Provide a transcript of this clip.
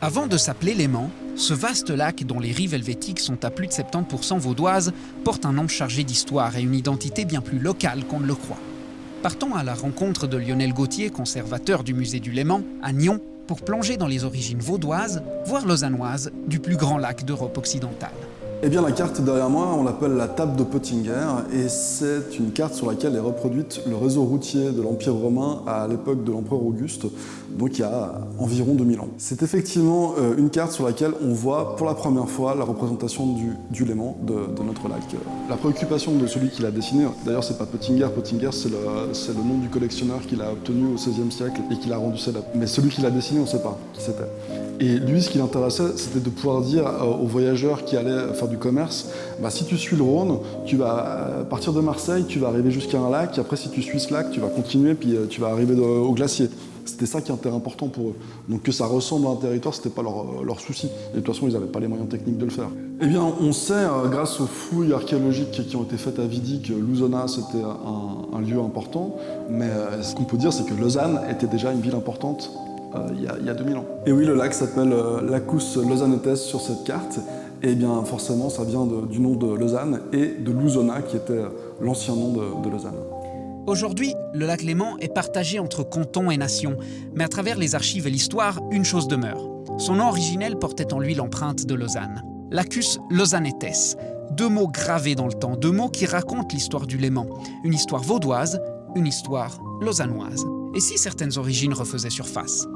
Avant de s'appeler Léman, ce vaste lac dont les rives helvétiques sont à plus de 70% vaudoises porte un nom chargé d'histoire et une identité bien plus locale qu'on ne le croit. Partons à la rencontre de Lionel Gauthier, conservateur du musée du Léman, à Nyons, pour plonger dans les origines vaudoises, voire lausannoises, du plus grand lac d'Europe occidentale. Eh bien, la carte derrière moi, on l'appelle la table de Pottinger, et c'est une carte sur laquelle est reproduite le réseau routier de l'Empire romain à l'époque de l'empereur Auguste, donc il y a environ 2000 ans. C'est effectivement une carte sur laquelle on voit pour la première fois la représentation du Léman, de notre lac. La préoccupation de celui qui l'a dessiné, d'ailleurs c'est pas Pottinger, Pottinger c'est le nom du collectionneur qu'il a obtenu au XVIe siècle et qui l'a rendu célèbre. Mais celui qui l'a dessiné, on ne sait pas qui c'était. Et lui, ce qui l'intéressait, c'était de pouvoir dire aux voyageurs qui allaient faire du commerce, si tu suis le Rhône, tu vas partir de Marseille, tu vas arriver jusqu'à un lac, et après si tu suis ce lac, tu vas continuer, puis tu vas arriver au glacier. C'était ça qui était important pour eux. Donc que ça ressemble à un territoire, c'était pas leur souci. Et de toute façon, ils n'avaient pas les moyens techniques de le faire. Eh bien, on sait, grâce aux fouilles archéologiques qui ont été faites à Vidy, que Lousonna, c'était un lieu important. Mais ce qu'on peut dire, c'est que Lausanne était déjà une ville importante il y a 2000 ans. Et oui, le lac s'appelle Lacus Lausanetes sur cette carte. Et bien forcément, ça vient du nom de Lausanne et de Lousonna, qui était l'ancien nom de Lausanne. Aujourd'hui, le lac Léman est partagé entre cantons et nations, mais à travers les archives et l'histoire, une chose demeure. Son nom originel portait en lui l'empreinte de Lausanne. Lacus Lausanetes, deux mots gravés dans le temps, deux mots qui racontent l'histoire du Léman. Une histoire vaudoise, une histoire lausannoise. Et si certaines origines refaisaient surface ?